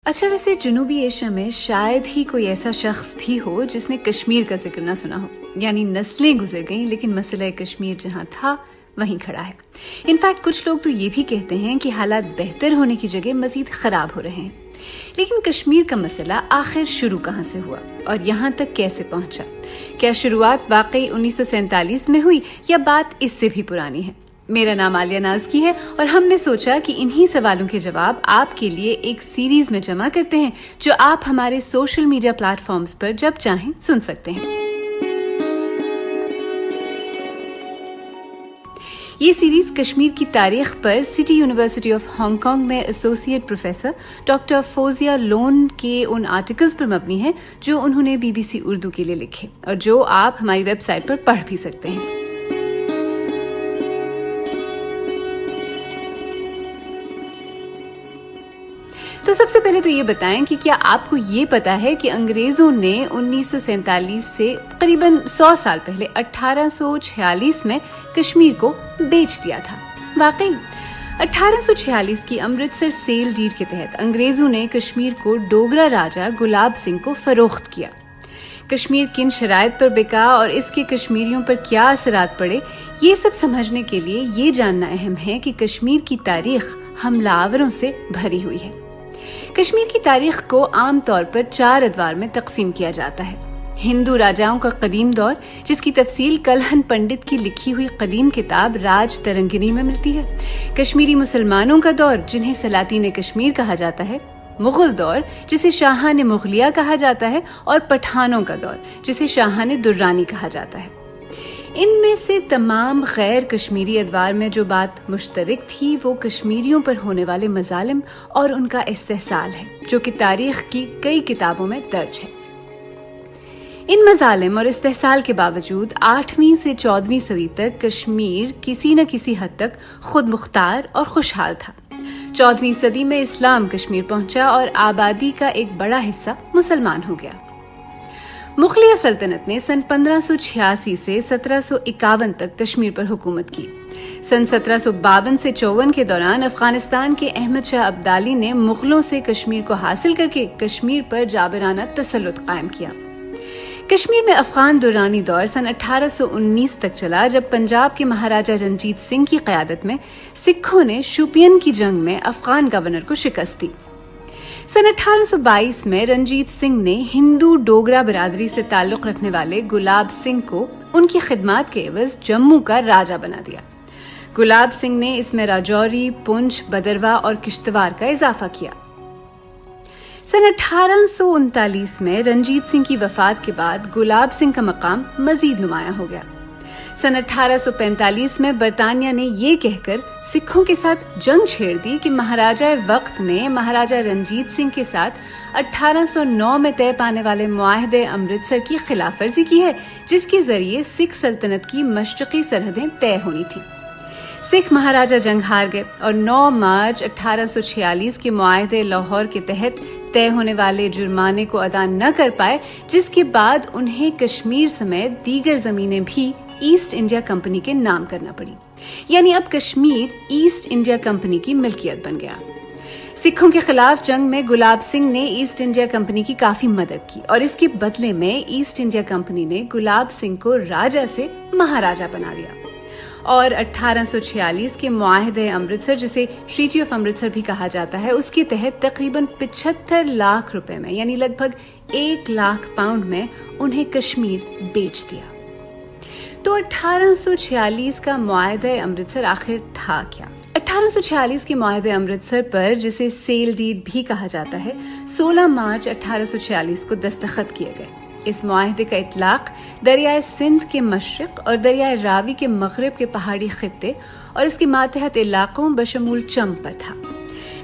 اچھا، ویسے جنوبی ایشیا میں شاید ہی کوئی ایسا شخص بھی ہو جس نے کشمیر کا ذکر نہ سنا ہو. یعنی نسلیں گزر گئیں لیکن مسئلہ کشمیر جہاں تھا وہیں کھڑا ہے. انفیکٹ کچھ لوگ تو یہ بھی کہتے ہیں کہ حالات بہتر ہونے کی جگہ مزید خراب ہو رہے ہیں. لیکن کشمیر کا مسئلہ آخر شروع کہاں سے ہوا اور یہاں تک کیسے پہنچا؟ کیا شروعات واقعی 1947 میں ہوئی یا بات اس سے بھی پرانی ہے؟ میرا نام عالیہ نازکی ہے اور ہم نے سوچا کہ انہی سوالوں کے جواب آپ کے لیے ایک سیریز میں جمع کرتے ہیں جو آپ ہمارے سوشل میڈیا پلیٹ فارمز پر جب چاہیں سن سکتے ہیں. یہ سیریز کشمیر کی تاریخ پر City University of Hong Kong میں associate professor doctor Fouzia Lone کے ان آرٹیکلز پر مبنی ہے جو انہوں نے BBC اردو کے لیے لکھے اور جو آپ ہماری ویب سائٹ پر پڑھ بھی سکتے ہیں. تو سب سے پہلے تو یہ بتائیں کہ کیا آپ کو یہ پتا ہے کہ انگریزوں نے 1947 سے قریباً 100 سال پہلے 1846 میں کشمیر کو بیچ دیا تھا؟ واقعی 1846 کی امرتسر سیل ڈیڈ کے تحت انگریزوں نے کشمیر کو ڈوگرا راجہ گلاب سنگھ کو فروخت کیا. کشمیر کن شرائط پر بکا اور اس کے کشمیریوں پر کیا اثرات پڑے، یہ سب سمجھنے کے لیے یہ جاننا اہم ہے کہ کشمیر کی تاریخ حملہ آوروں سے بھری ہوئی ہے. کشمیر کی تاریخ کو عام طور پر 4 ادوار میں تقسیم کیا جاتا ہے. ہندو راجاؤں کا قدیم دور، جس کی تفصیل کلہن پنڈت کی لکھی ہوئی قدیم کتاب راج ترنگنی میں ملتی ہے. کشمیری مسلمانوں کا دور، جنہیں سلاطین کشمیر کہا جاتا ہے. مغل دور، جسے شاہان مغلیہ کہا جاتا ہے. اور پٹھانوں کا دور، جسے شاہان درانی کہا جاتا ہے. ان میں سے تمام غیر کشمیری ادوار میں جو بات مشترک تھی وہ کشمیریوں پر ہونے والے مظالم اور ان کا استحصال ہے، جو کہ تاریخ کی کئی کتابوں میں درج ہے. ان مظالم اور استحصال کے باوجود 8ویں سے 14ویں صدی تک کشمیر کسی نہ کسی حد تک خود مختار اور خوشحال تھا. 14ویں صدی میں اسلام کشمیر پہنچا اور آبادی کا ایک بڑا حصہ مسلمان ہو گیا. مغلیہ سلطنت نے سن 1586 سے 1751 تک کشمیر پر حکومت کی. سن 1752 سے 54 کے دوران افغانستان کے احمد شاہ ابدالی نے مغلوں سے کشمیر کو حاصل کر کے کشمیر پر جابرانہ تسلط قائم کیا. کشمیر میں افغان درانی دور سن 1819 تک چلا، جب پنجاب کے مہاراجہ رنجیت سنگھ کی قیادت میں سکھوں نے شوپین کی جنگ میں افغان گورنر کو شکست دی. سن 1822 میں رنجیت سنگھ نے ہندو ڈوگرا برادری سے تعلق رکھنے والے گلاب سنگھ کو ان کی خدمات کے عوض جموں کا راجہ بنا دیا. گلاب سنگھ نے اس میں راجوری، پونچھ، بدروا اور کشتوار کا اضافہ کیا. سن 1839 میں رنجیت سنگھ کی وفات کے بعد گلاب سنگھ کا مقام مزید نمایاں ہو گیا. سن 1845 میں برطانیہ نے یہ کہہ کر سکھوں کے ساتھ جنگ چھیڑ دی کہ مہاراجہ وقت نے مہاراجہ رنجیت سنگھ کے ساتھ 1809 میں طے پانے والے معاہدے امرتسر کی خلاف ورزی کی ہے، جس کے ذریعے سکھ سلطنت کی مشرقی سرحدیں طے ہونی تھیں. سکھ مہاراجہ جنگ ہار گئے اور 9 مارچ 1846 کے معاہدے لاہور کے تحت طے ہونے والے جرمانے کو ادا نہ کر پائے، جس کے بعد انہیں کشمیر سمیت دیگر زمینیں بھی ایسٹ انڈیا کمپنی کے نام کرنا پڑی. یعنی اب کشمیر ایسٹ انڈیا کمپنی کی ملکیت بن گیا. سکھوں کے خلاف جنگ میں گلاب سنگھ نے ایسٹ انڈیا کمپنی کی کافی مدد کی اور اس کے بدلے میں ایسٹ انڈیا کمپنی نے گلاب سنگھ کو راجہ سے مہاراجہ بنا دیا. اور 1846 کے معاہدے امرتسر، جسے ٹریٹی آف امرتسر بھی کہا جاتا ہے، اس کے تحت تقریباً 75 لاکھ روپے میں یعنی لگ بھگ 1 لاکھ پاؤنڈ میں انہیں کشمیر بیچ دیا. تو 1846 کا معاہدہ امرتسر آخر تھا کیا؟ 1846 کے معاہدے امرتسر پر، جسے سیل ڈیڈ بھی کہا جاتا ہے، 16 مارچ 1846 کو دستخط کیے گئے. اس معاہدے کا اطلاق دریائے سندھ کے مشرق اور دریائے راوی کے مغرب کے پہاڑی خطے اور اس کے ماتحت علاقوں بشمول چمب پر تھا،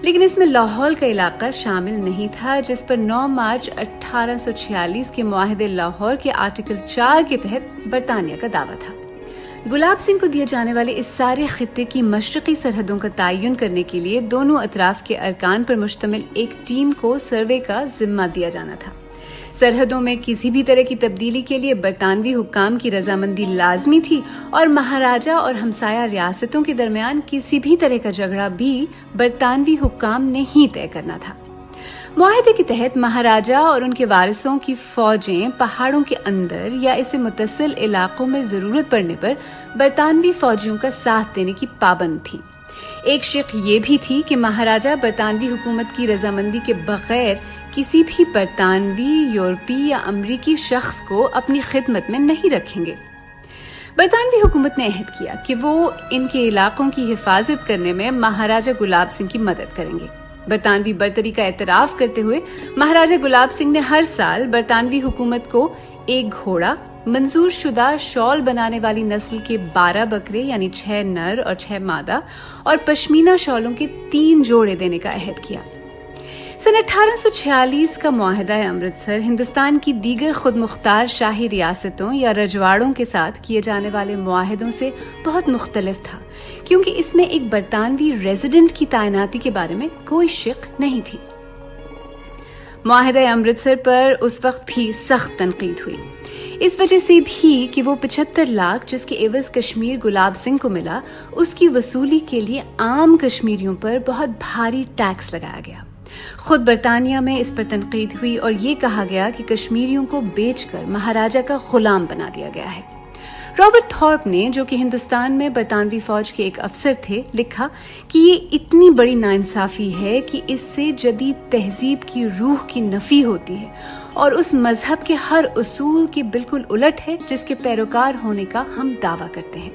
لیکن اس میں لاہور کا علاقہ شامل نہیں تھا، جس پر 9 مارچ 1846 کے معاہدے لاہور کے آرٹیکل 4 کے تحت برطانیہ کا دعویٰ تھا. گلاب سنگھ کو دیے جانے والے اس سارے خطے کی مشرقی سرحدوں کا تعین کرنے کے لیے دونوں اطراف کے ارکان پر مشتمل ایک ٹیم کو سروے کا ذمہ دیا جانا تھا. سرحدوں میں کسی بھی طرح کی تبدیلی کے لیے برطانوی حکام کی رضامندی لازمی تھی اور مہاراجہ اور ہمسایہ ریاستوں کے درمیان کسی بھی طرح کا جھگڑا بھی برطانوی حکام نے ہی طے کرنا تھا. معاہدے کے تحت مہاراجا اور ان کے وارثوں کی فوجیں پہاڑوں کے اندر یا اسے متصل علاقوں میں ضرورت پڑنے پر برطانوی فوجیوں کا ساتھ دینے کی پابند تھیں۔ ایک شق یہ بھی تھی کہ مہاراجا برطانوی حکومت کی رضامندی کے بغیر کسی بھی برطانوی، یورپی یا امریکی شخص کو اپنی خدمت میں نہیں رکھیں گے۔ برطانوی حکومت نے عہد کیا کہ وہ ان کے علاقوں کی حفاظت کرنے میں مہاراجا گلاب سنگھ کی مدد کریں گے۔ برطانوی برتری کا اعتراف کرتے ہوئے مہاراجا گلاب سنگھ نے ہر سال برطانوی حکومت کو ایک گھوڑا، منظور شدہ شال بنانے والی نسل کے 12 بکرے یعنی 6 نر اور 6 مادہ اور پشمینہ شالوں کے 3 جوڑے دینے کا عہد کیا۔ سن 1846 کا معاہدہ امرتسر ہندوستان کی دیگر خود مختار شاہی ریاستوں یا رجواڑوں کے ساتھ کیے جانے والے معاہدوں سے بہت مختلف تھا، کیونکہ اس میں ایک برطانوی ریزیڈنٹ کی تعیناتی کے بارے میں کوئی شق نہیں تھی۔ معاہدہ امرتسر پر اس وقت بھی سخت تنقید ہوئی، اس وجہ سے بھی کہ وہ 75 لاکھ جس کے عوض کشمیر گلاب سنگھ کو ملا، اس کی وصولی کے لیے عام کشمیریوں پر بہت بھاری ٹیکس لگایا گیا۔ خود برطانیہ میں اس پر تنقید ہوئی اور یہ کہا گیا کہ کشمیریوں کو بیچ کر مہاراجا کا غلام بنا دیا گیا ہے۔ رابرٹ تھارپ نے، جو کہ ہندوستان میں برطانوی فوج کے ایک افسر تھے، لکھا کہ یہ اتنی بڑی ناانصافی ہے کہ اس سے جدید تہذیب کی روح کی نفی ہوتی ہے اور اس مذہب کے ہر اصول کے بالکل الٹ ہے جس کے پیروکار ہونے کا ہم دعویٰ کرتے ہیں۔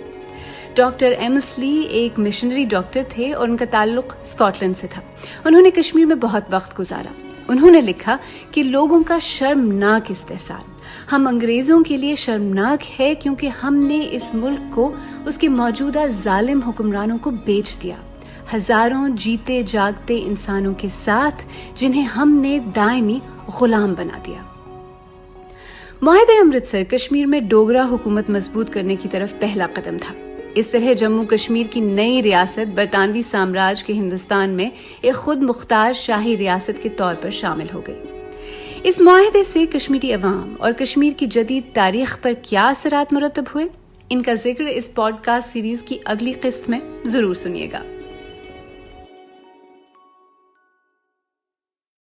ڈاکٹر ایمسلی ایک مشنری ڈاکٹر تھے اور ان کا تعلق اسکاٹ لینڈ سے تھا۔ انہوں نے کشمیر میں بہت وقت گزارا۔ انہوں نے لکھا کہ لوگوں کا شرمناک استحصال ہم انگریزوں کے لیے شرمناک ہے، کیونکہ ہم نے اس ملک کو اس کے موجودہ ظالم حکمرانوں کو بیچ دیا، ہزاروں جیتے جاگتے انسانوں کے ساتھ جنہیں ہم نے دائمی غلام بنا دیا۔ معاہدہ امرتسر کشمیر میں ڈوگرا حکومت مضبوط کرنے کی طرف پہلا قدم تھا۔ اس طرح جموں کشمیر کی نئی ریاست برطانوی سامراج کے ہندوستان میں ایک خود مختار شاہی ریاست کے طور پر شامل ہو گئی۔ اس معاہدے سے کشمیری عوام اور کشمیر کی جدید تاریخ پر کیا اثرات مرتب ہوئے، ان کا ذکر اس پوڈ کاسٹ سیریز کی اگلی قسط میں ضرور سنیے گا۔